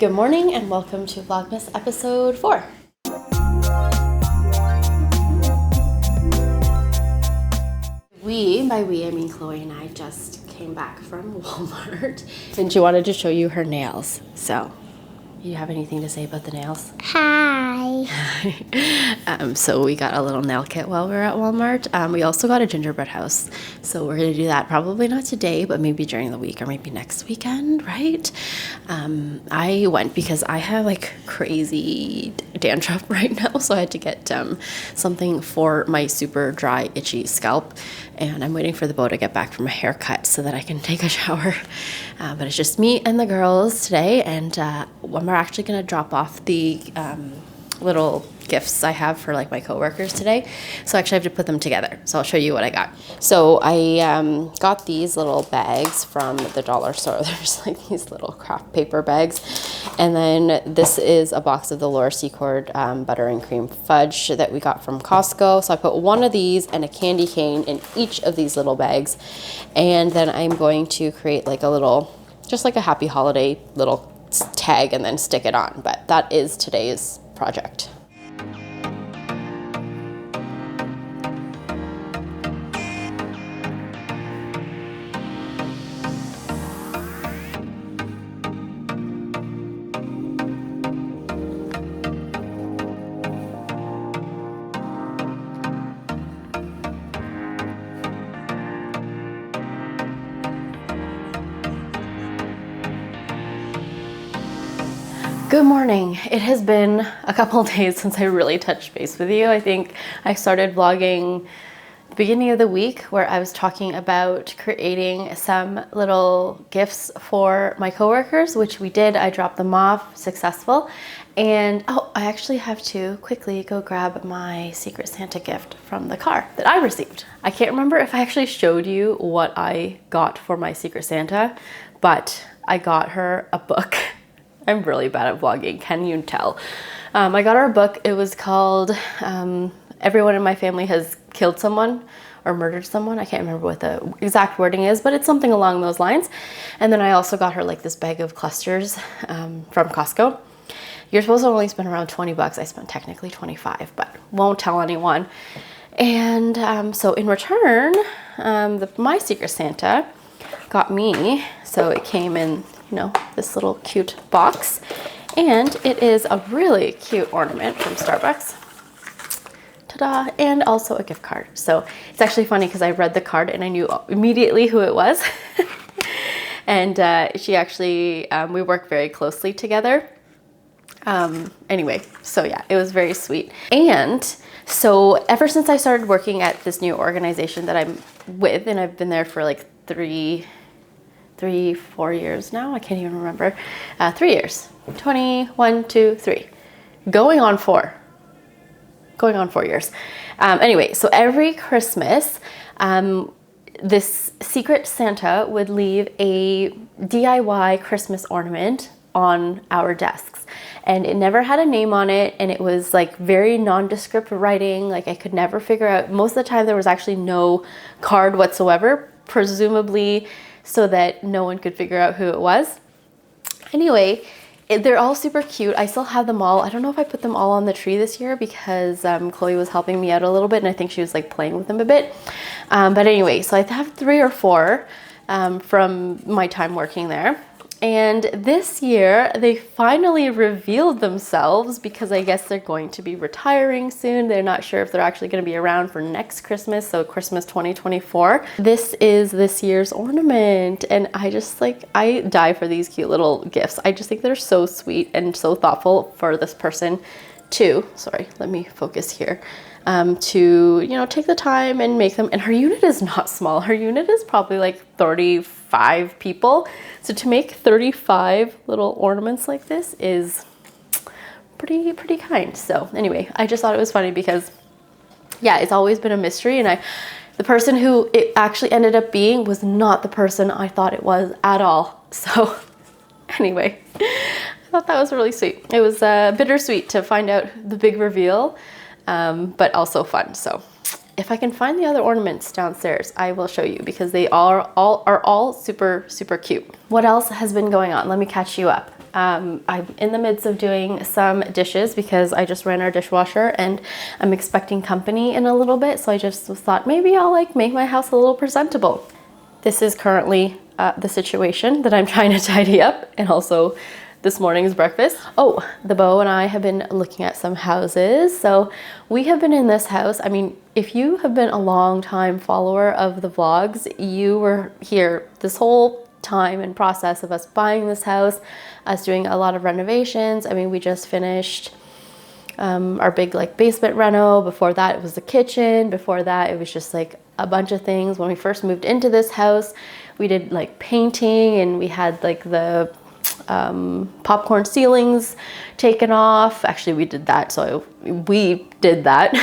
Good morning and welcome to Vlogmas episode 4. By we, I mean Chloe and I just came back from Walmart and she wanted to show you her nails. So, you have anything to say about the nails? Hi. So we got a little nail kit while we were at Walmart. We also got a gingerbread house. So we're going to do that probably not today, but maybe during the week or maybe next weekend, right? I went because I have like crazy dandruff right now. So I had to get something for my super dry, itchy scalp. And I'm waiting for the beau to get back from a haircut so that I can take a shower. But it's just me and the girls today. And we're actually going to drop off the little gifts I have for like my coworkers today. So actually I have to put them together. So I'll show you what I got. So I got these little bags from the dollar store. There's like these little craft paper bags. And then this is a box of the Laura Secord butter and cream fudge that we got from Costco. So I put one of these and a candy cane in each of these little bags. And then I'm going to create like a little, just like a happy holiday little tag and then stick it on. But that is today's project. Good morning. It has been a couple of days since I really touched base with you. I think I started vlogging the beginning of the week where I was talking about creating some little gifts for my coworkers, which we did. I dropped them off, successful. And oh, I actually have to quickly go grab my Secret Santa gift from the car that I received. I can't remember if I actually showed you what I got for my Secret Santa, but I got her a book. I'm really bad at vlogging, can you tell? I got her a book. It was called Everyone in My Family Has Killed Someone or Murdered Someone. I can't remember what the exact wording is, but it's something along those lines. And then I also got her like this bag of clusters from Costco. You're supposed to only spend around 20 bucks. I spent technically 25, but won't tell anyone. And so in return, my Secret Santa got me, so it came in, you know, this little cute box, and it is a really cute ornament from Starbucks. Ta-da! And also a gift card. So it's actually funny because I read the card and I knew immediately who it was. And she actually, we work very closely together. Anyway, so yeah, it was very sweet. And so ever since I started working at this new organization that I'm with, and I've been there for like 4 years now. I can't even remember. 3 years. 21, 2, 3. Going on 4 years. Anyway, so every Christmas, this Secret Santa would leave a DIY Christmas ornament on our desks. And it never had a name on it, and it was like very nondescript writing. Like I could never figure out. Most of the time there was actually no card whatsoever, presumably so that no one could figure out who it was. Anyway, they're all super cute. I still have them all. I don't know if I put them all on the tree this year because Chloe was helping me out a little bit and I think she was like playing with them a bit. But anyway, so I have 3 or 4 from my time working there. And this year, they finally revealed themselves because I guess they're going to be retiring soon. They're not sure if they're actually going to be around for next Christmas, so Christmas 2024. This is this year's ornament, and I just like, I die for these cute little gifts. I just think they're so sweet and so thoughtful for this person to, sorry, let me focus here, to, you know, take the time and make them. And her unit is not small. Her unit is probably like 35 people. So to make 35 little ornaments like this is pretty kind. So anyway, I just thought it was funny because yeah, it's always been a mystery, and the person who it actually ended up being was not the person I thought it was at all. So anyway, I thought that was really sweet. It was bittersweet to find out the big reveal, but also fun. So if I can find the other ornaments downstairs, I will show you because they are all super cute. What else has been going on? Let me catch you up. I'm in the midst of doing some dishes because I just ran our dishwasher and I'm expecting company in a little bit. So I just thought maybe I'll like make my house a little presentable. This is currently the situation that I'm trying to tidy up, and also this morning's breakfast. Oh, the beau and I have been looking at some houses. So we have been in this house. I mean, if you have been a long time follower of the vlogs, you were here this whole time and process of us buying this house, us doing a lot of renovations. I mean, we just finished our big like basement reno. Before that, it was the kitchen. Before that, it was just like a bunch of things. When we first moved into this house, we did like painting, and we had like the popcorn ceilings taken off. Actually, we did that. So we did that.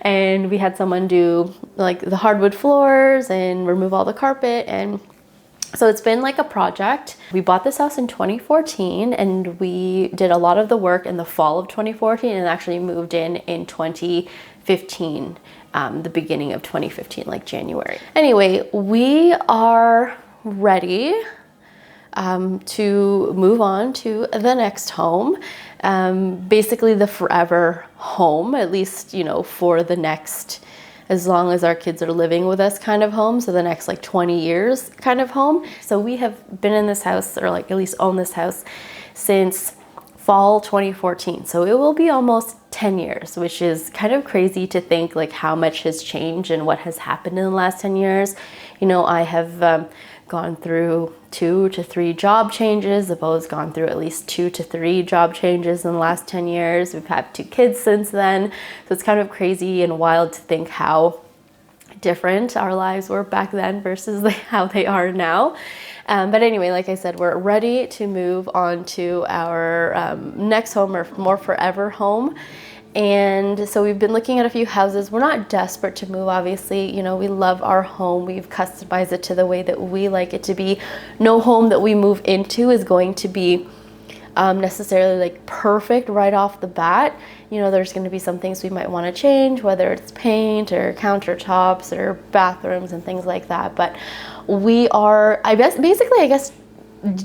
And we had someone do like the hardwood floors and remove all the carpet. And so it's been like a project. We bought this house in 2014, and we did a lot of the work in the fall of 2014 and actually moved in 2015, the beginning of 2015, like January. Anyway, we are ready to move on to the next home, basically the forever home, at least, you know, for the next, as long as our kids are living with us kind of home. So the next like 20 years kind of home. So we have been in this house, or like at least own this house, since fall 2014. So it will be almost 10 years, which is kind of crazy to think like how much has changed and what has happened in the last 10 years. You know, I have gone through 2 to 3 job changes. The beau's gone through at least 2 to 3 job changes in the last 10 years. We've had 2 kids since then. So it's kind of crazy and wild to think how different our lives were back then versus how they are now. But anyway, like I said, we're ready to move on to our next home, or more forever home. And so we've been looking at a few houses. We're not desperate to move, obviously. You know, we love our home. We've customized it to the way that we like it to be. No home that we move into is going to be necessarily like perfect right off the bat. You know, there's going to be some things we might want to change, whether it's paint or countertops or bathrooms and things like that. But we are, I guess,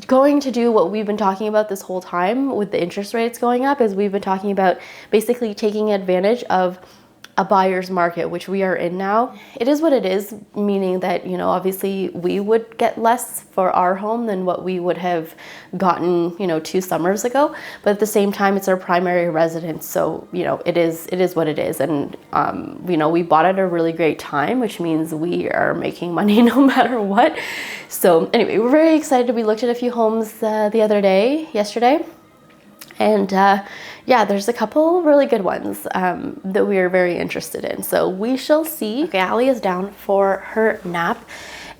going to do what we've been talking about this whole time with the interest rates going up, is we've been talking about basically taking advantage of a buyer's market, which we are in now. It is what it is, meaning that, you know, obviously we would get less for our home than what we would have gotten, you know, 2 summers ago. But at the same time, it's our primary residence. So, you know, it is what it is. And, you know, we bought at a really great time, which means we are making money no matter what. So anyway, we're very excited. We looked at a few homes yesterday. And yeah, there's a couple really good ones that we are very interested in. So we shall see. Okay, Allie is down for her nap,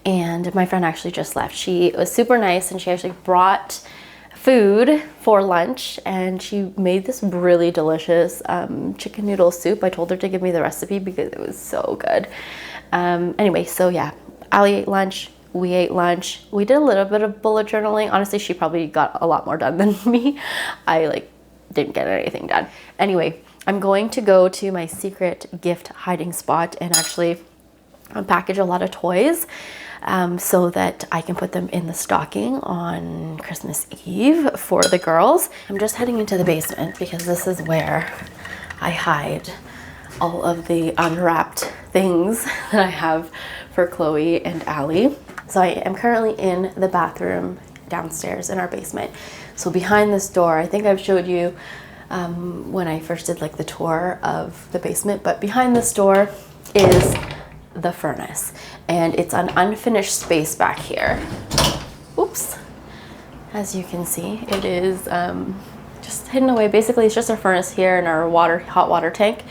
and my friend actually just left. She was super nice, and she actually brought food for lunch, and she made this really delicious chicken noodle soup. I told her to give me the recipe because it was so good. Anyway, so yeah, Allie ate lunch. We ate lunch. We did a little bit of bullet journaling. Honestly, she probably got a lot more done than me. I didn't get anything done. Anyway, I'm going to go to my secret gift hiding spot and actually package a lot of toys so that I can put them in the stocking on Christmas Eve for the girls. I'm just heading into the basement because this is where I hide all of the unwrapped things that I have for Chloe and Allie. So I am currently in the bathroom downstairs in our basement. So behind this door, I think I've showed you when I first did the tour of the basement, but behind this door is the furnace, and it's an unfinished space back here. Oops. As you can see, it is just hidden away. Basically, it's just our furnace here and our hot water tank.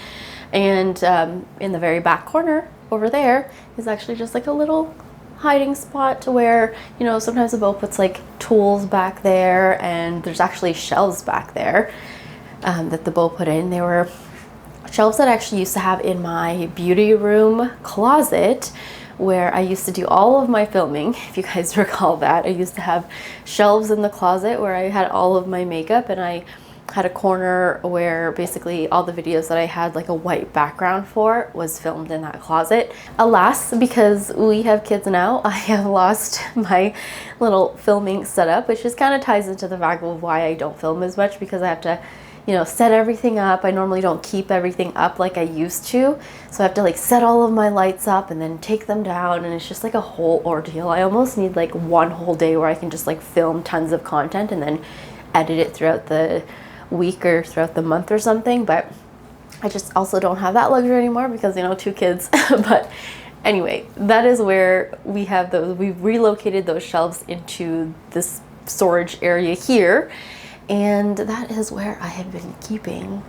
And in the very back corner over there is actually just a little hiding spot where, you know, sometimes the beau puts tools back there, and there's actually shelves back there that the beau put in. They were shelves that I actually used to have in my beauty room closet where I used to do all of my filming. If you guys recall that, I used to have shelves in the closet where I had all of my makeup, and I had a corner where basically all the videos that I had like a white background for was filmed in that closet. Alas, because we have kids now, I have lost my little filming setup, which just kind of ties into the fact of why I don't film as much, because I have to, you know, set everything up. I normally don't keep everything up like I used to. So I have to like set all of my lights up and then take them down, and it's just like a whole ordeal. I almost need like one whole day where I can just like film tons of content and then edit it throughout the week or throughout the month or something, but I just also don't have that luxury anymore because, you know, 2 kids. But anyway, that is where we have those. We've relocated those shelves into this storage area here, and that is where I have been keeping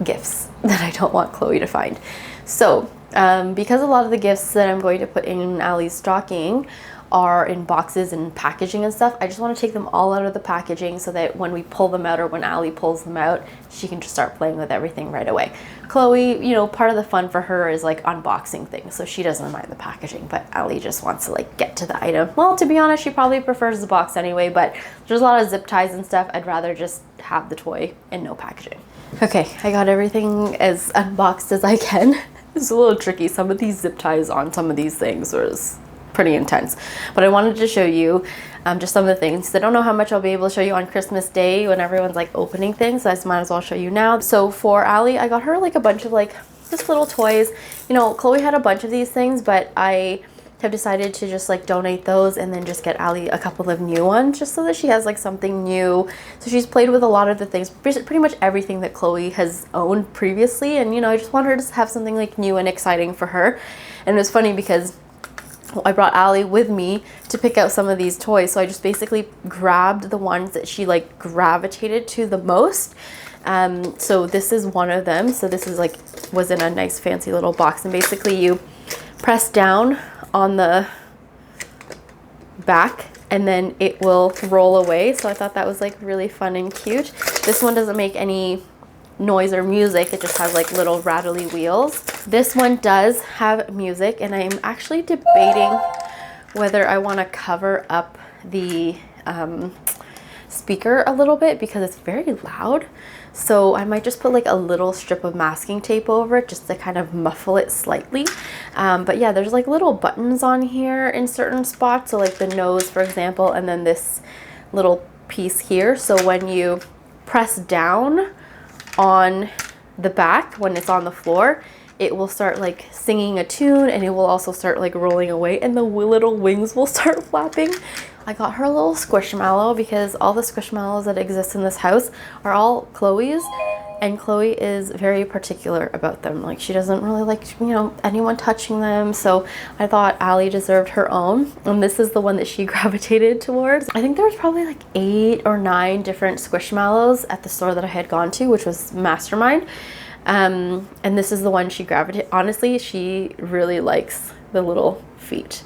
gifts that I don't want Chloe to find. So because a lot of the gifts that I'm going to put in Allie's stocking are in boxes and packaging and stuff, I just want to take them all out of the packaging so that when we pull them out, or when Allie pulls them out, she can just start playing with everything right away. Chloe, you know, part of the fun for her is like unboxing things, so she doesn't mind the packaging, but Allie just wants to like get to the item. Well, to be honest, she probably prefers the box anyway, but there's a lot of zip ties and stuff. I'd rather just have the toy and no packaging. Okay, I got everything as unboxed as I can. It's a little tricky. Some of these zip ties on some of these things was pretty intense, but I wanted to show you just some of the things. I don't know how much I'll be able to show you on Christmas Day when everyone's like opening things, so I just might as well show you now. So for Allie, I got her like a bunch of like just little toys. You know, Chloe had a bunch of these things, but I have decided to just like donate those and then just get Allie a couple of new ones just so that she has like something new. So she's played with a lot of the things, pretty much everything that Chloe has owned previously, and you know, I just want her to have something like new and exciting for her. And it was funny because I brought Allie with me to pick out some of these toys, so I just basically grabbed the ones that she like gravitated to the most. So this is one of them. So this is like, was in a nice fancy little box, and basically you press down on the back and then it will roll away. So I thought that was like really fun and cute. This one doesn't make any noise or music, it just has like little rattly wheels. This one does have music, and I'm actually debating whether I want to cover up the speaker a little bit because it's very loud. So I might just put like a little strip of masking tape over it just to kind of muffle it slightly. But yeah, there's like little buttons on here in certain spots, so like the nose, for example, and then this little piece here. So when you press down on the back, when it's on the floor, it will start like singing a tune, and it will also start like rolling away, and the little wings will start flapping. I got her a little squishmallow because all the squishmallows that exist in this house are all Chloe's, and Chloe is very particular about them. Like, she doesn't really like, you know, anyone touching them. So I thought Allie deserved her own, and this is the one that she gravitated towards. I think there was probably like 8 or 9 different squishmallows at the store that I had gone to, which was Mastermind. And this is the one she gravitated. Honestly, she really likes the little feet,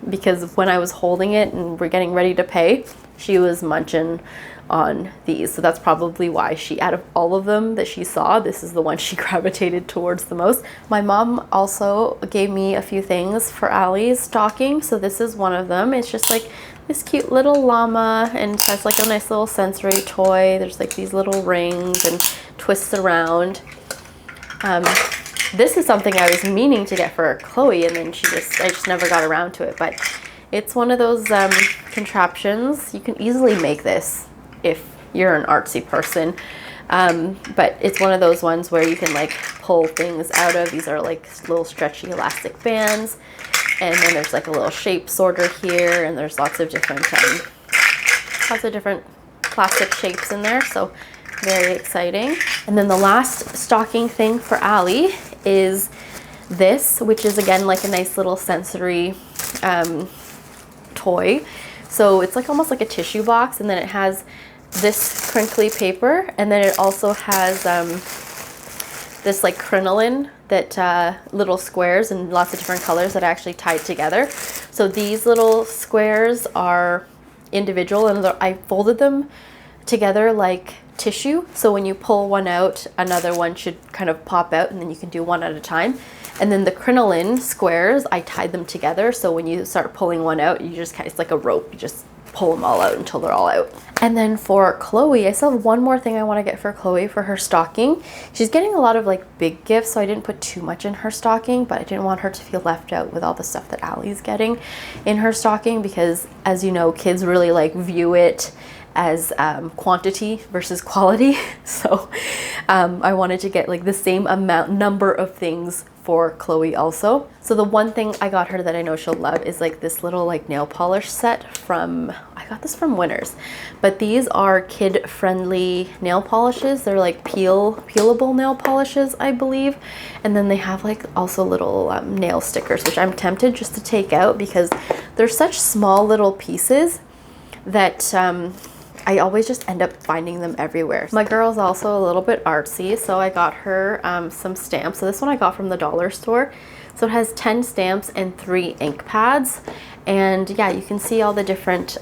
because when I was holding it and we're getting ready to pay, she was munching on these. So that's probably why she, out of all of them that she saw, this is the one she gravitated towards the most. My mom also gave me a few things for Allie's stocking. So this is one of them. It's just like this cute little llama, and it has like a nice little sensory toy. There's like these little rings and twists around. This is something I was meaning to get for Chloe, and then I just never got around to it. But it's one of those contraptions. You can easily make this if you're an artsy person. But it's one of those ones where you can like pull things out of. These are like little stretchy elastic bands. And then there's like a little shape sorter here, and there's lots of different plastic shapes in there. So very exciting. And then the last stocking thing for Allie is this, which is again like a nice little sensory toy. So it's like almost like a tissue box, and then it has this crinkly paper, and then it also has this like crinoline that little squares and lots of different colors that are actually tied together. So these little squares are individual, and I folded them together like tissue. So when you pull one out, another one should kind of pop out, and then you can do one at a time. And then the crinoline squares, I tied them together. So when you start pulling one out, you just it's like a rope. You just pull them all out until they're all out. And then for Chloe, I still have one more thing I want to get for Chloe for her stocking. She's getting a lot of like big gifts, so I didn't put too much in her stocking, but I didn't want her to feel left out with all the stuff that Allie's getting in her stocking, because as you know, kids really like view it as quantity versus quality. So I wanted to get like the same number of things for Chloe also. So the one thing I got her that I know she'll love is like this little like nail polish set from, I got this from Winners, but these are kid friendly nail polishes. They're like peelable nail polishes, I believe. And then they have like also little nail stickers, which I'm tempted just to take out because they're such small little pieces that I always just end up finding them everywhere. My girl's also a little bit artsy, so I got her some stamps. So this one I got from the dollar store. So it has 10 stamps and 3 ink pads. And yeah, you can see all the different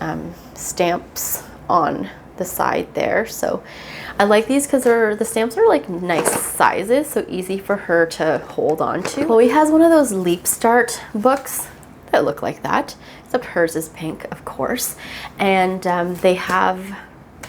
stamps on the side there. So I like these because the stamps are like nice sizes, so easy for her to hold on to. Chloe has one of those Leap Start books that look like that, except hers is pink, of course. And they have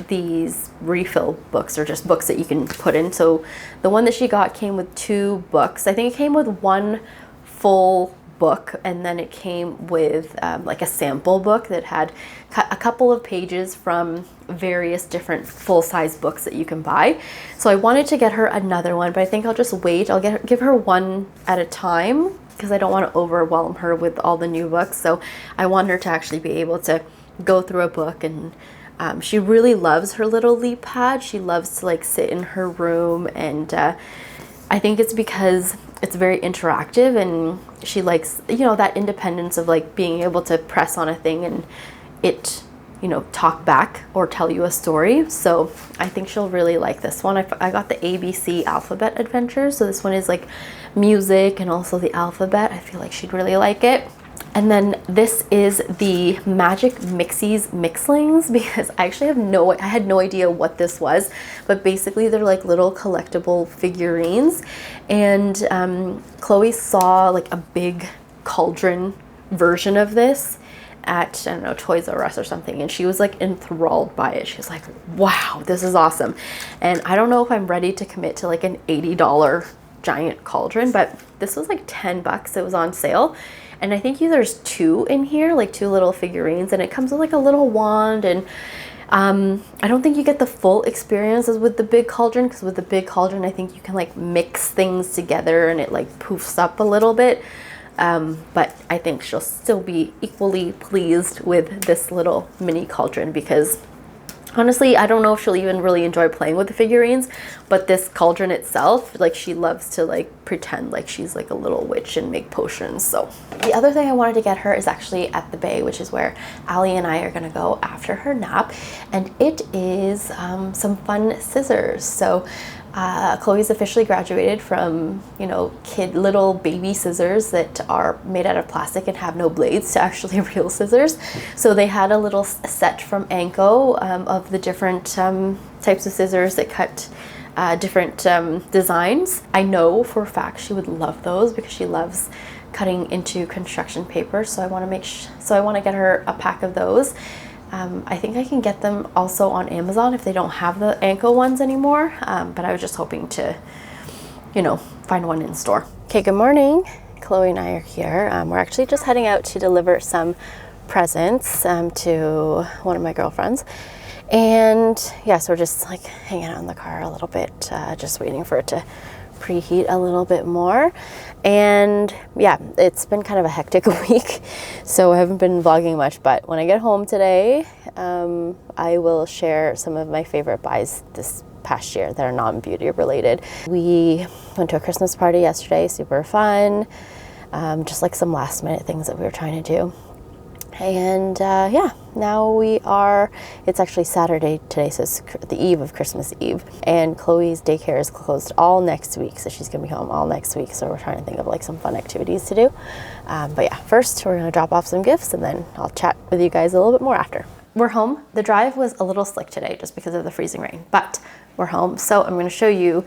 these refill books, or just books that you can put in. So the one that she got came with 2 books. I think it came with 1 full book, and then it came with like a sample book that had a couple of pages from various different full-size books that you can buy. So I wanted to get her another one, but I think I'll just wait. I'll give her one at a time because I don't want to overwhelm her with all the new books. So I want her to actually be able to go through a book, and she really loves her little Leap pad. She loves to like sit in her room, and I think it's because it's very interactive, and she likes, you know, that independence of like being able to press on a thing and it, you know, talk back or tell you a story. So I think she'll really like this one. I got the ABC Alphabet Adventures. So this one is like music and also the alphabet. I feel like she'd really like it. And then this is the Magic Mixies Mixlings, because I actually I had no idea what this was, but basically they're like little collectible figurines. And Chloe saw like a big cauldron version of this at, I don't know, Toys R Us or something, and she was like enthralled by it. She was like, wow, this is awesome. And I don't know if I'm ready to commit to like an $80 giant cauldron, but this was like 10 bucks. It was on sale. And I think there's 2 in here, like 2 little figurines, and it comes with like a little wand. And I don't think you get the full experience as with the big cauldron, because with the big cauldron, I think you can like mix things together and it like poofs up a little bit. But I think she'll still be equally pleased with this little mini cauldron, because honestly, I don't know if she'll even really enjoy playing with the figurines, but this cauldron itself, like she loves to like pretend like she's like a little witch and make potions. So the other thing I wanted to get her is actually at the Bay, which is where Allie and I are gonna go after her nap, and it is some fun scissors. So Chloe's officially graduated from, you know, little baby scissors that are made out of plastic and have no blades to actually real scissors. So they had a little set from Anko of the different types of scissors that cut different designs. I know for a fact she would love those because she loves cutting into construction paper. So I want to get her a pack of those. I think I can get them also on Amazon if they don't have the Anko ones anymore. But I was just hoping to, you know, find one in store. Okay, good morning. Chloe and I are here. We're actually just heading out to deliver some presents to one of my girlfriends. And yeah, so we're just like hanging out in the car a little bit, just waiting for it to preheat a little bit more. And yeah, it's been kind of a hectic week, so I haven't been vlogging much, but when I get home today, I will share some of my favorite buys this past year that are non-beauty related. We went to a Christmas party yesterday, super fun, just like some last minute things that we were trying to do. And yeah, now it's actually Saturday today, so it's the eve of Christmas Eve. And Chloe's daycare is closed all next week, so she's gonna be home all next week. So we're trying to think of like some fun activities to do. But yeah, first we're gonna drop off some gifts, and then I'll chat with you guys a little bit more after. We're home. The drive was a little slick today just because of the freezing rain, but we're home. So I'm gonna show you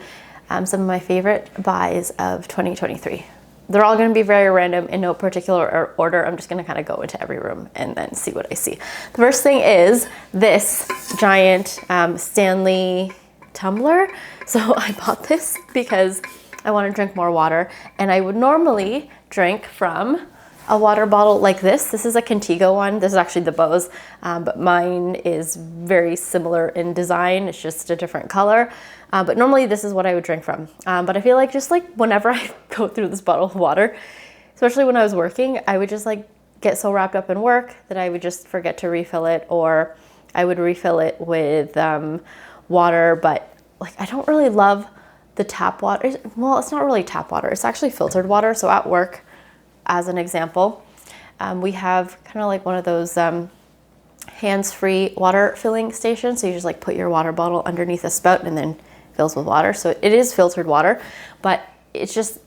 some of my favorite buys of 2023. they're all going to be very random in no particular order. I'm just going to kind of go into every room and then see what I see. The first thing is this giant Stanley Tumbler. So I bought this because I want to drink more water, and I would normally drink from a water bottle like this. This is a Contigo one. This is actually the Bose, but mine is very similar in design. It's just a different color. But normally this is what I would drink from. But I feel like just like whenever I go through this bottle of water, especially when I was working, I would just like get so wrapped up in work that I would just forget to refill it, or I would refill it with water. But like, I don't really love the tap water. Well, it's not really tap water. It's actually filtered water. So at work, as an example, we have kind of like one of those hands-free water filling stations. So you just like put your water bottle underneath a spout and then fills with water. So it is filtered water, but it just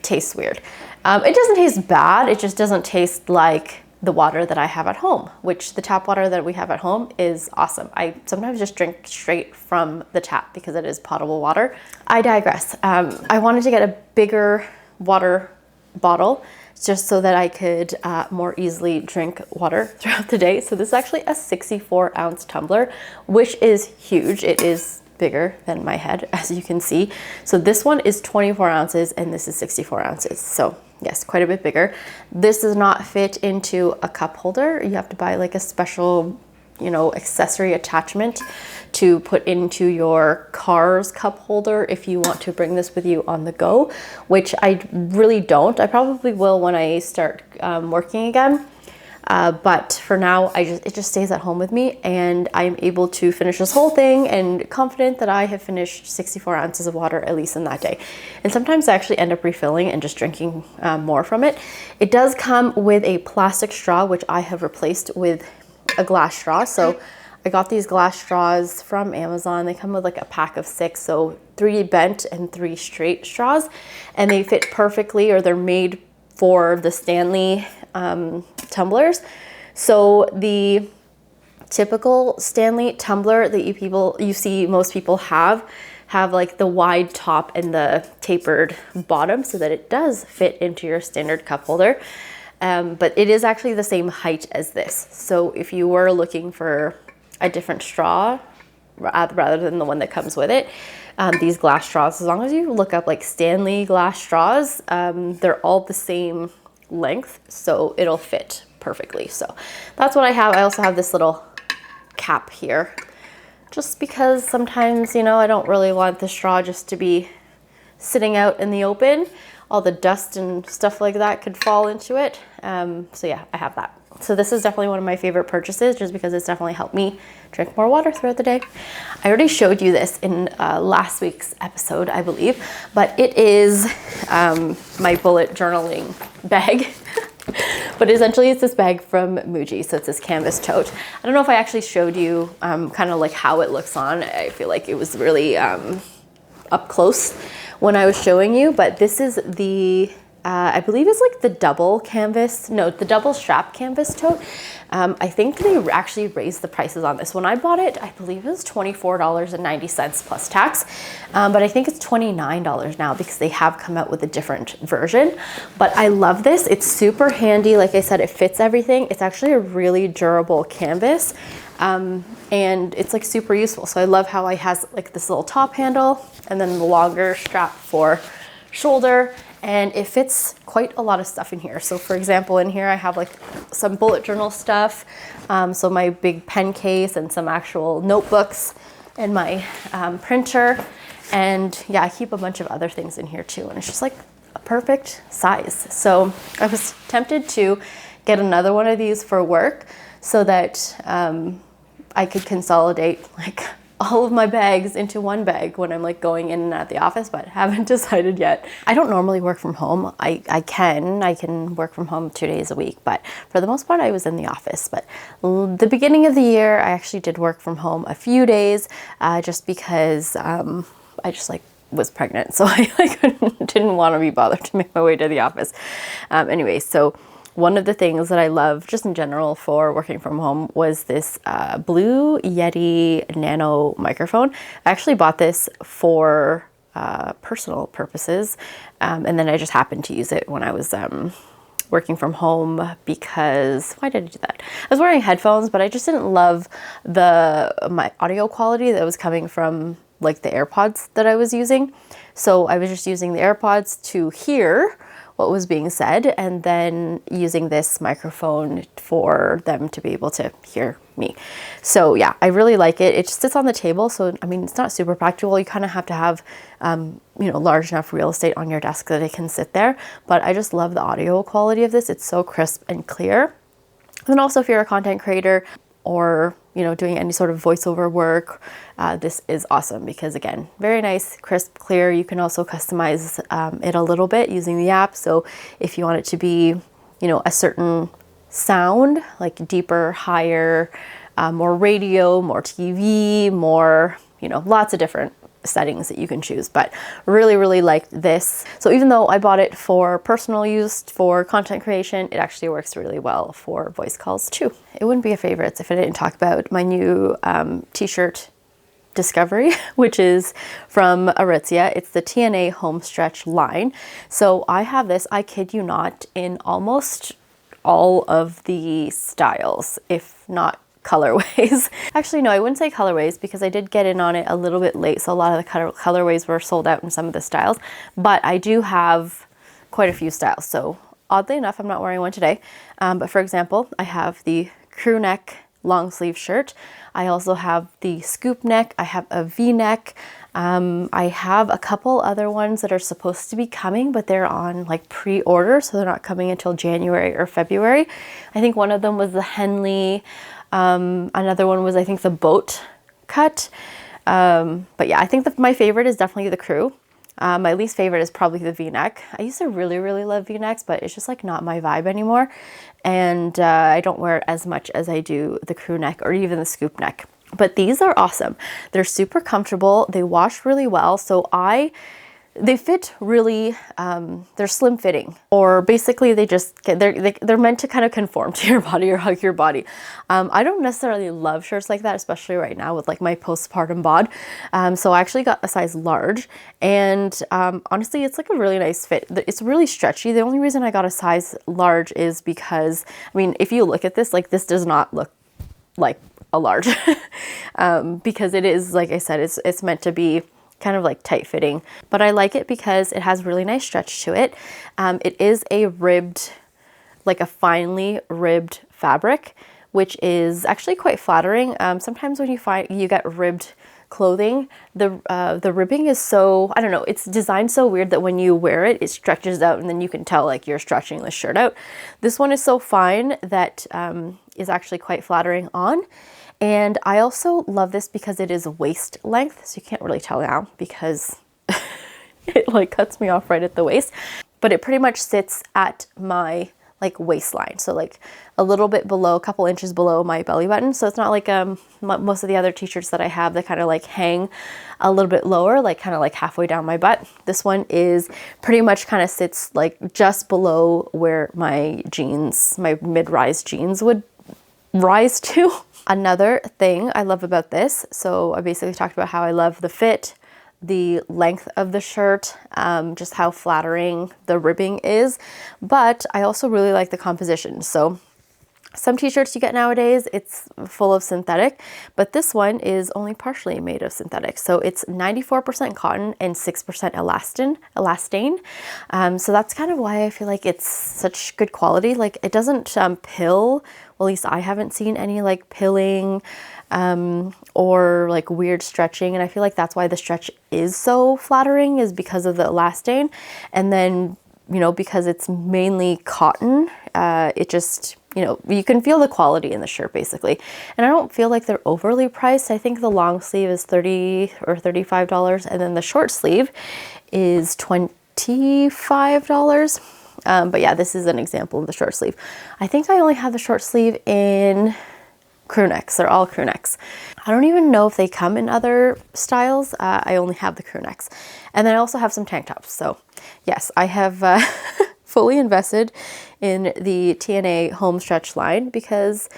tastes weird. It doesn't taste bad. It just doesn't taste like the water that I have at home, which the tap water that we have at home is awesome. I sometimes just drink straight from the tap because it is potable water. I digress. I wanted to get a bigger water bottle just so that I could more easily drink water throughout the day. So this is actually a 64-ounce tumbler, which is huge. It is bigger than my head, as you can see. So this one is 24 ounces and this is 64 ounces. So yes, quite a bit bigger. This does not fit into a cup holder. You have to buy like a special, you know, accessory attachment to put into your car's cup holder if you want to bring this with you on the go, which I really don't. I probably will when I start working again. But for now, it just stays at home with me, and I'm able to finish this whole thing and confident that I have finished 64 ounces of water at least in that day. And sometimes I actually end up refilling and just drinking more from it. It does come with a plastic straw, which I have replaced with a glass straw. So I got these glass straws from Amazon. They come with like a pack of 6, so 3 bent and 3 straight straws, and they fit perfectly, or they're made for the Stanley tumblers. So the typical Stanley tumbler that you see most people have like the wide top and the tapered bottom so that it does fit into your standard cup holder. But it is actually the same height as this. So if you were looking for a different straw rather than the one that comes with it, these glass straws, as long as you look up like Stanley glass straws, they're all the same length, so it'll fit perfectly. So that's what I have. I also have this little cap here, just because sometimes, you know, I don't really want the straw just to be sitting out in the open. All the dust and stuff like that could fall into it. So yeah, I have that. So this is definitely one of my favorite purchases, just because it's definitely helped me drink more water throughout the day. I already showed you this in last week's episode, I believe, but it is my bullet journaling bag. But essentially it's this bag from Muji. So it's this canvas tote. I don't know if I actually showed you kind of like how it looks on. I feel like it was really up close when I was showing you, but this is the I believe it's like the double strap canvas tote. I think they actually raised the prices on this. When I bought it, I believe it was $24.90 plus tax, but I think it's $29 now because they have come out with a different version. But I love this. It's super handy. Like I said, it fits everything. It's actually a really durable canvas, and it's like super useful. So I love how it has like this little top handle and then the longer strap for shoulder. And it fits quite a lot of stuff in here. So for example, in here I have like some bullet journal stuff, so my big pen case and some actual notebooks and my printer. And yeah, I keep a bunch of other things in here too. And it's just like a perfect size. So I was tempted to get another one of these for work so that I could consolidate like all of my bags into one bag when I'm like going in and out of the office, but haven't decided yet. I don't normally work from home. I can work from home 2 days a week, but for the most part I was in the office. But the beginning of the year, I actually did work from home a few days, just because I just like was pregnant. So I didn't want to be bothered to make my way to the office. Anyway, so one of the things that I love just in general for working from home was this blue Yeti Nano microphone. I actually bought this for personal purposes. And then I just happened to use it when I was working from home because, why did I do that? I was wearing headphones, but I just didn't love my audio quality that was coming from like the AirPods that I was using. So I was just using the AirPods to hear what was being said and then using this microphone for them to be able to hear me. So yeah, I really like it. It just sits on the table. So, I mean, it's not super practical. You kind of have to have, you know, large enough real estate on your desk that it can sit there. But I just love the audio quality of this. It's so crisp and clear. And also if you're a content creator or, you know, doing any sort of voiceover work, this is awesome because again, very nice, crisp, clear. You can also customize it a little bit using the app. So if you want it to be, you know, a certain sound, like deeper, higher, more radio, more TV, more, you know, lots of different settings that you can choose, but really, really liked this. So even though I bought it for personal use, for content creation, it actually works really well for voice calls too. It wouldn't be a favorites if I didn't talk about my new t-shirt discovery, which is from Aritzia. It's the TNA Homestretch line. So I have this, I kid you not, in almost all of the styles, if not colorways. Actually, no, I wouldn't say colorways because I did get in on it a little bit late. So a lot of the colorways were sold out in some of the styles, but I do have quite a few styles. So oddly enough, I'm not wearing one today. But for example, I have the crew neck long sleeve shirt. I also have the scoop neck. I have a V-neck. I have a couple other ones that are supposed to be coming, but they're on like pre-order. So they're not coming until January or February. I think one of them was the Henley. Another one was, I think, the boat cut. But yeah, I think my favorite is definitely the crew. My least favorite is probably the V-neck. I used to really, really love V-necks, but it's just like not my vibe anymore. And I don't wear it as much as I do the crew neck or even the scoop neck. But these are awesome. They're super comfortable. They wash really well. So they fit really, they're slim fitting, or basically they're meant to kind of conform to your body or hug your body. I don't necessarily love shirts like that, especially right now with like my postpartum bod. So I actually got a size large, and honestly, it's like a really nice fit. It's really stretchy. The only reason I got a size large is because, I mean, if you look at this, like this does not look like a large because it is, like I said, it's meant to be kind of like tight fitting, but I like it because it has really nice stretch to it. It is a ribbed, like a finely ribbed fabric, which is actually quite flattering. Sometimes when you get ribbed clothing, the ribbing is so, I don't know, it's designed so weird that when you wear it, it stretches out and then you can tell like you're stretching the shirt out. This one is so fine that is actually quite flattering on. And I also love this because it is waist length, so you can't really tell now because it like cuts me off right at the waist, but it pretty much sits at my like waistline. So like a little bit below, a couple inches below my belly button. So it's not like most of the other t-shirts that I have that kind of like hang a little bit lower, like kind of like halfway down my butt. This one is pretty much kind of sits like just below where my jeans, my mid-rise jeans would rise to. Another thing I love about this, so I basically talked about how I love the fit, the length of the shirt, just how flattering the ribbing is, but I also really like the composition. So some t-shirts you get nowadays, it's full of synthetic, but this one is only partially made of synthetic. So it's 94% cotton and 6% elastane. So that's kind of why I feel like it's such good quality. Like it doesn't pill. Well, at least I haven't seen any like pilling or like weird stretching. And I feel like that's why the stretch is so flattering, is because of the elastane. And then, you know, because it's mainly cotton, it just, you know, you can feel the quality in the shirt basically. And I don't feel like they're overly priced. I think the long sleeve is $30 or $35, and then the short sleeve is $25. But yeah, this is an example of the short sleeve. I think I only have the short sleeve in crew necks. They're all crew necks. I don't even know if they come in other styles. I only have the crew necks. And then I also have some tank tops. So yes, I have fully invested in the TNA Homestretch line because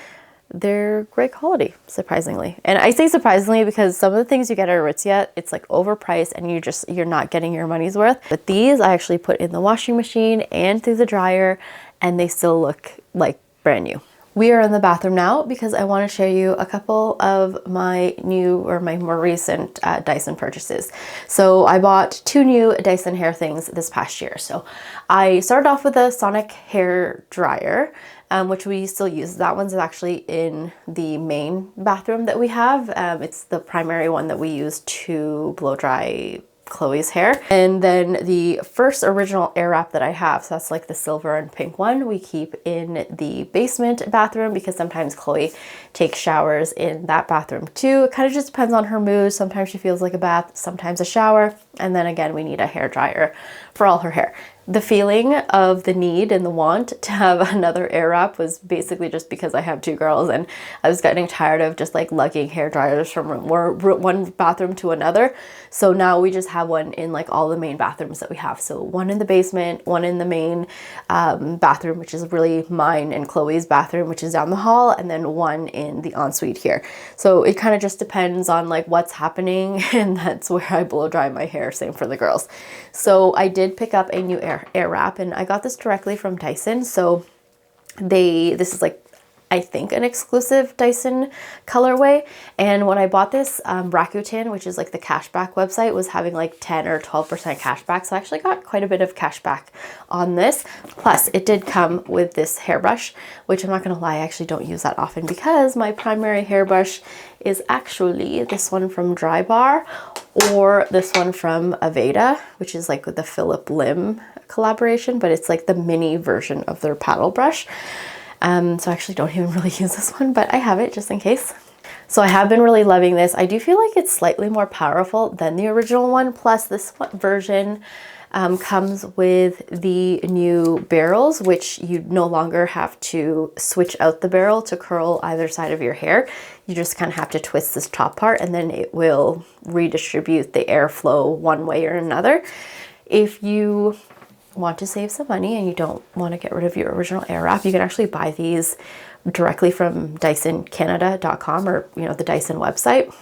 they're great quality, surprisingly. And I say surprisingly because some of the things you get at Aritzia, it's like overpriced and you're not getting your money's worth. But these I actually put in the washing machine and through the dryer, and they still look like brand new. We are in the bathroom now because I want to share you a couple of my more recent Dyson purchases. So I bought 2 new Dyson hair things this past year. So I started off with a sonic hair dryer, which we still use. That one's actually in the main bathroom that we have. It's the primary one that we use to blow dry Chloe's hair. And then the first original air wrap that I have, so that's like the silver and pink one, we keep in the basement bathroom because sometimes Chloe takes showers in that bathroom too. It kind of just depends on her mood. Sometimes she feels like a bath, sometimes a shower. And then again, we need a hair dryer for all her hair. The feeling of the need and the want to have another air wrap was basically just because I have 2 girls and I was getting tired of just like lugging hair dryers from one bathroom to another. So now we just have one in like all the main bathrooms that we have. So one in the basement, one in the main bathroom, which is really mine and Chloe's bathroom, which is down the hall, and then one in the ensuite here. So it kind of just depends on like what's happening, and that's where I blow dry my hair. Same for the girls. So I did pick up a new air wrap, and I got this directly from Dyson. So this is like, I think, an exclusive Dyson colorway. And when I bought this, Rakuten, which is like the cashback website, was having like 10 or 12% cashback. So I actually got quite a bit of cashback on this. Plus it did come with this hairbrush, which I'm not gonna lie, I actually don't use that often because my primary hairbrush is actually this one from Dry Bar or this one from Aveda, which is like with the Philip Lim collaboration, but it's like the mini version of their paddle brush. So I actually don't even really use this one, but I have it just in case. So I have been really loving this. I do feel like it's slightly more powerful than the original one. Plus this version comes with the new barrels, which you no longer have to switch out the barrel to curl either side of your hair. You just kind of have to twist this top part and then it will redistribute the airflow one way or another. If you want to save some money and you don't want to get rid of your original air wrap, you can actually buy these directly from DysonCanada.com or the Dyson website.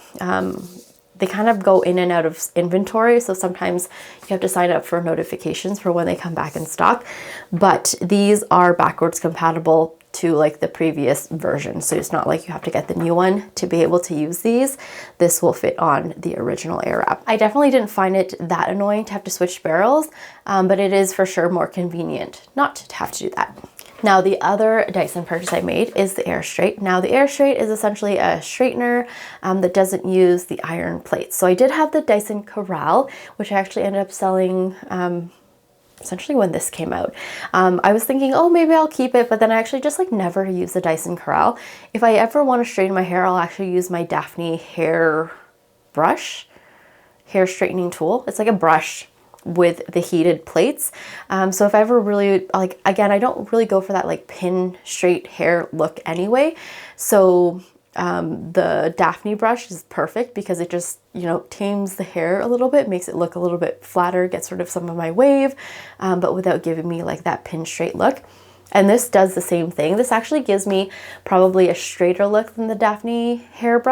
They kind of go in and out of inventory, so sometimes you have to sign up for notifications for when they come back in stock, but these are backwards compatible to like the previous version. So it's not like you have to get the new one to be able to use these. This will fit on the original air wrap. I definitely didn't find it that annoying to have to switch barrels, but it is for sure more convenient not to have to do that. Now the other Dyson purchase I made is the Airstrait. Now the Airstrait is essentially a straightener that doesn't use the iron plates. So I did have the Dyson Corral, which I actually ended up selling essentially when this came out. I was thinking, oh, maybe I'll keep it, but then I actually just like never use the Dyson Corral. If I ever want to straighten my hair, I'll actually use my Daphne hair straightening tool. It's like a brush with the heated plates. So if I ever really like, again, I don't really go for that like pin straight hair look anyway. So the Daphne brush is perfect because it just, tames the hair a little bit, makes it look a little bit flatter, gets rid of some of my wave, but without giving me like that pin straight look. And this does the same thing. This actually gives me probably a straighter look than the Daphne hair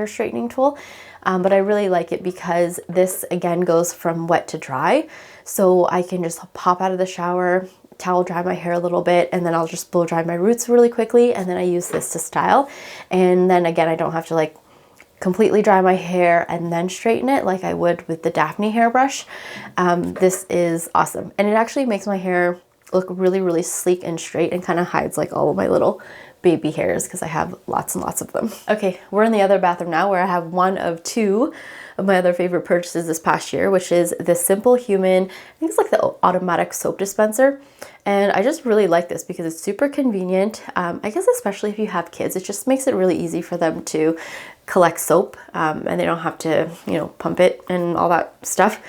straightening tool. But I really like it because this again goes from wet to dry. So I can just pop out of the shower, towel dry my hair a little bit, and then I'll just blow dry my roots really quickly. And then I use this to style. And then again, I don't have to like completely dry my hair and then straighten it like I would with the Daphne hairbrush. This is awesome. And it actually makes my hair look really, really sleek and straight and kind of hides like all of my little baby hairs because I have lots and lots of them. Okay, we're in the other bathroom now where I have one of 2 of my other favorite purchases this past year, which is the Simple Human, I think it's like the automatic soap dispenser. And I just really like this because it's super convenient. I guess especially if you have kids, it just makes it really easy for them to collect soap and they don't have to, pump it and all that stuff.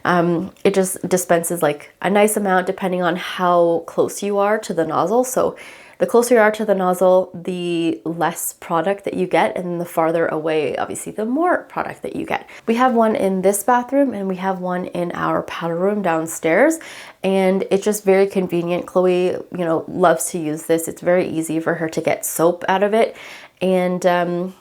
It just dispenses like a nice amount depending on how close you are to the nozzle. So The closer you are to the nozzle, the less product that you get, and the farther away, obviously, the more product that you get. We have one in this bathroom and we have one in our powder room downstairs, and it's just very convenient. Chloe, you know, loves to use this. It's very easy for her to get soap out of it, and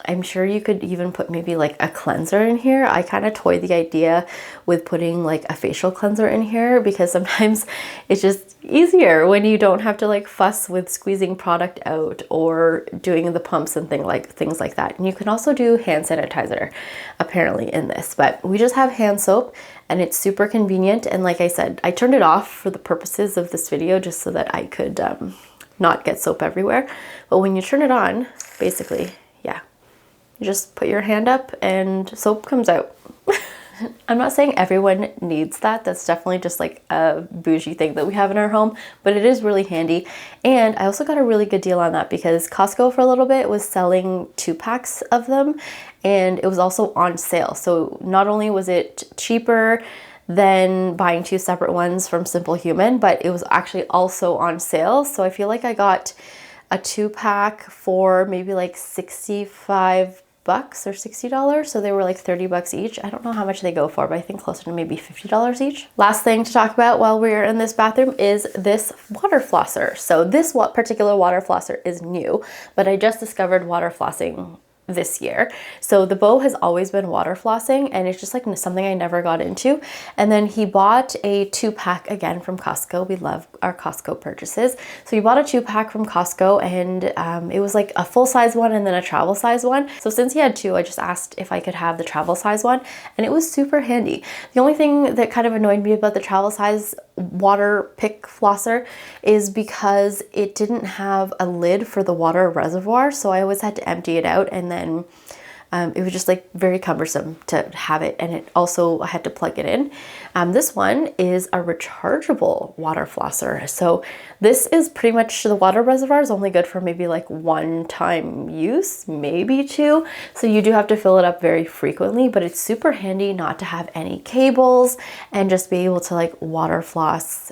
I'm sure you could even put maybe like a cleanser in here. I kind of toy the idea with putting like a facial cleanser in here, because sometimes it's just easier when you don't have to like fuss with squeezing product out or doing the pumps and things like that. And you can also do hand sanitizer apparently in this, but we just have hand soap and it's super convenient. And like I said, I turned it off for the purposes of this video just so that I could not get soap everywhere. But when you turn it on, basically, yeah, you just put your hand up and soap comes out. I'm not saying everyone needs that. That's definitely just like a bougie thing that we have in our home, but it is really handy. And I also got a really good deal on that because Costco for a little bit was selling 2-packs of them, and it was also on sale. So not only was it cheaper than buying 2 separate ones from Simple Human, but it was actually also on sale. So I feel like I got a 2-pack for maybe like $65 or $60, so they were like $30 each. I don't know how much they go for, but I think closer to maybe $50 each. Last thing to talk about while we're in this bathroom is this water flosser. So this particular water flosser is new, but I just discovered water flossing this year. So the beau has always been water flossing, and it's just like something I never got into. And then he bought a 2-pack again from Costco. We love our Costco purchases. So he bought a 2-pack from Costco, and it was like a full size one and then a travel size one. So since he had 2, I just asked if I could have the travel size one, and it was super handy. The only thing that kind of annoyed me about the travel size Waterpik flosser is because it didn't have a lid for the water reservoir, so I always had to empty it out, and then it was just like very cumbersome to have it, and it also I had to plug it in. This one is a rechargeable water flosser, so this is pretty much, the water reservoir is only good for maybe like 1-time use, maybe 2, so you do have to fill it up very frequently, but it's super handy not to have any cables and just be able to like water floss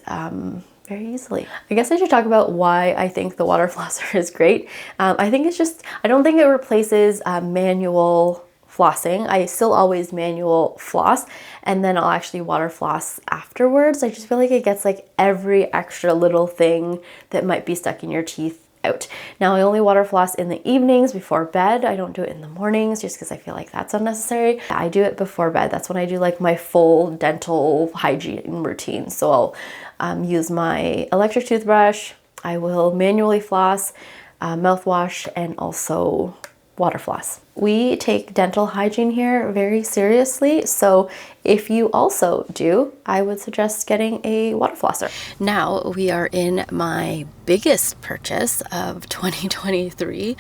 very easily. I guess I should talk about why I think the water flosser is great. I think it's just, I don't think it replaces manual flossing. I still always manual floss, and then I'll actually water floss afterwards. I just feel like it gets like every extra little thing that might be stuck in your teeth out. Now I only water floss in the evenings before bed. I don't do it in the mornings just because I feel like that's unnecessary. I do it before bed. That's when I do like my full dental hygiene routine. So I'll use my electric toothbrush. I will manually floss, mouthwash, and also water floss. We take dental hygiene here very seriously, so if you also do, I would suggest getting a water flosser. Now we are in my biggest purchase of 2023,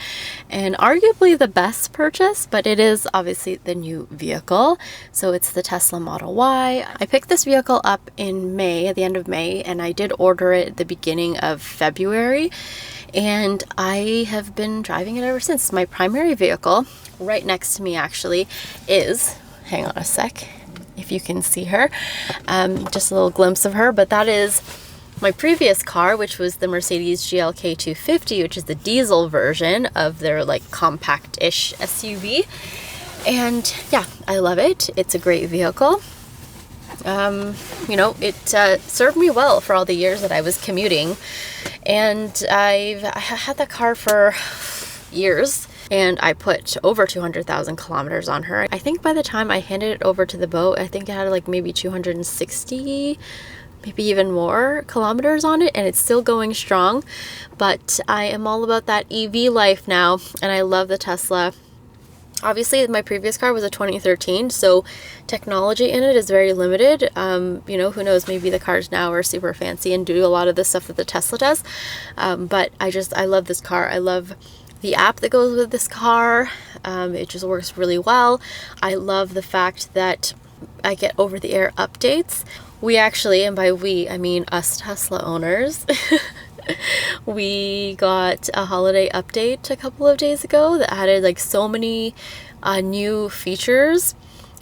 and arguably the best purchase, but it is obviously the new vehicle. So it's the Tesla Model Y. I picked this vehicle up in May, at the end of May, and I did order it at the beginning of February. And I have been driving it ever since. My primary vehicle, right next to me actually, is, hang on a sec, if you can see her, just a little glimpse of her, but that is my previous car, which was the Mercedes GLK 250, which is the diesel version of their like compact-ish SUV. And yeah, I love it. It's a great vehicle. You know, it served me well for all the years that I was commuting, and I had that car for years, and I put over 200,000 kilometers on her. I think by the time I handed it over to the boat, I think it had like maybe 260, maybe even more kilometers on it, and it's still going strong. But I am all about that EV life now, and I love the Tesla. Obviously, my previous car was a 2013, so technology in it is very limited. You know, who knows, maybe the cars now are super fancy and do a lot of the stuff that the Tesla does. But I love this car. I love the app that goes with this car. It just works really well. I love the fact that I get over-the-air updates. We actually, and by we, I mean us Tesla owners, we got a holiday update a couple of days ago that added like so many new features,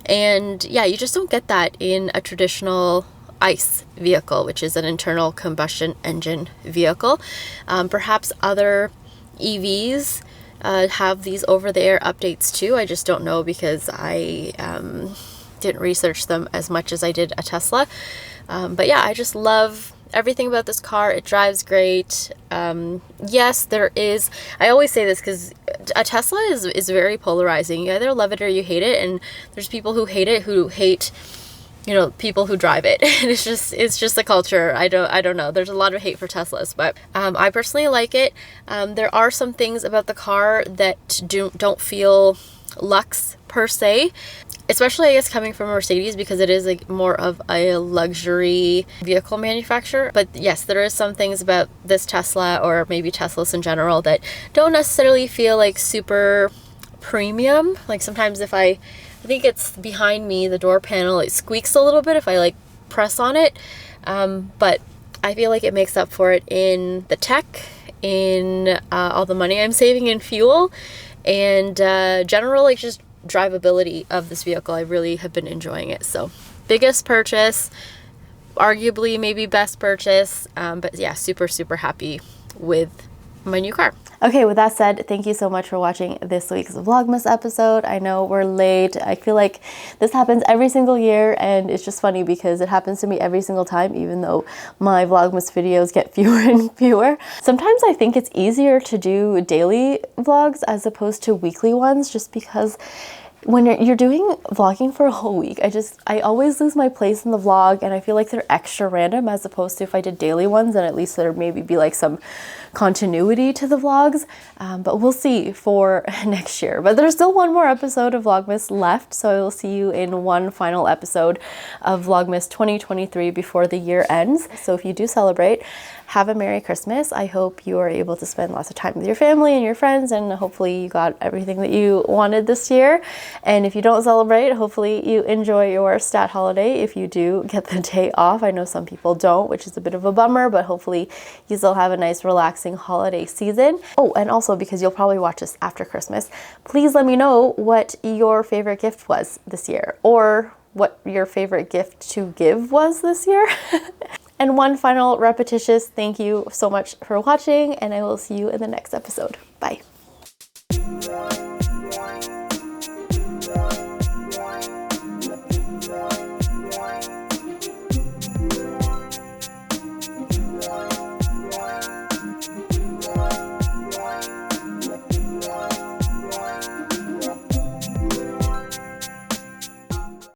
and yeah, you just don't get that in a traditional ICE vehicle, which is an internal combustion engine vehicle. Perhaps other EVs have these over-the-air updates too. I just don't know because I didn't research them as much as I did a Tesla. But yeah, I just love everything about this car. It drives great. Yes, there is, I always say this because a Tesla is very polarizing. You either love it or you hate it, and there's people who hate it who hate, you know, people who drive it. And it's just a culture. I don't know. There's a lot of hate for Teslas, but I personally like it. There are some things about the car that don't feel luxe per se, especially I guess coming from Mercedes, because it is like more of a luxury vehicle manufacturer. But yes, there is some things about this Tesla, or maybe Teslas in general, that don't necessarily feel like super premium. Like sometimes if I think it's behind me, the door panel, it squeaks a little bit if I like press on it. But I feel like it makes up for it in the tech, in all the money I'm saving in fuel, and general like just drivability of this vehicle. I really have been enjoying it. So biggest purchase, arguably maybe best purchase, but yeah, super happy with my new car. Okay, with that said, thank you so much for watching this week's Vlogmas episode. I know we're late. I feel like this happens every single year, and it's just funny because it happens to me every single time, even though my Vlogmas videos get fewer and fewer. Sometimes I think it's easier to do daily vlogs as opposed to weekly ones, just because when you're doing vlogging for a whole week, I always lose my place in the vlog, and I feel like they're extra random, as opposed to if I did daily ones, and at least there maybe be like some continuity to the vlogs. But we'll see for next year. But there's still one more episode of Vlogmas left, so I will see you in one final episode of Vlogmas 2023 before the year ends. So if you do celebrate, have a Merry Christmas. I hope you are able to spend lots of time with your family and your friends, and hopefully you got everything that you wanted this year. And if you don't celebrate, hopefully you enjoy your stat holiday if you do get the day off. I know some people don't, which is a bit of a bummer, but hopefully you still have a nice relaxing holiday season. Oh, and also because you'll probably watch this after Christmas, please let me know what your favorite gift was this year, or what your favorite gift to give was this year. And one final repetitious thank you so much for watching, and I will see you in the next episode. Bye.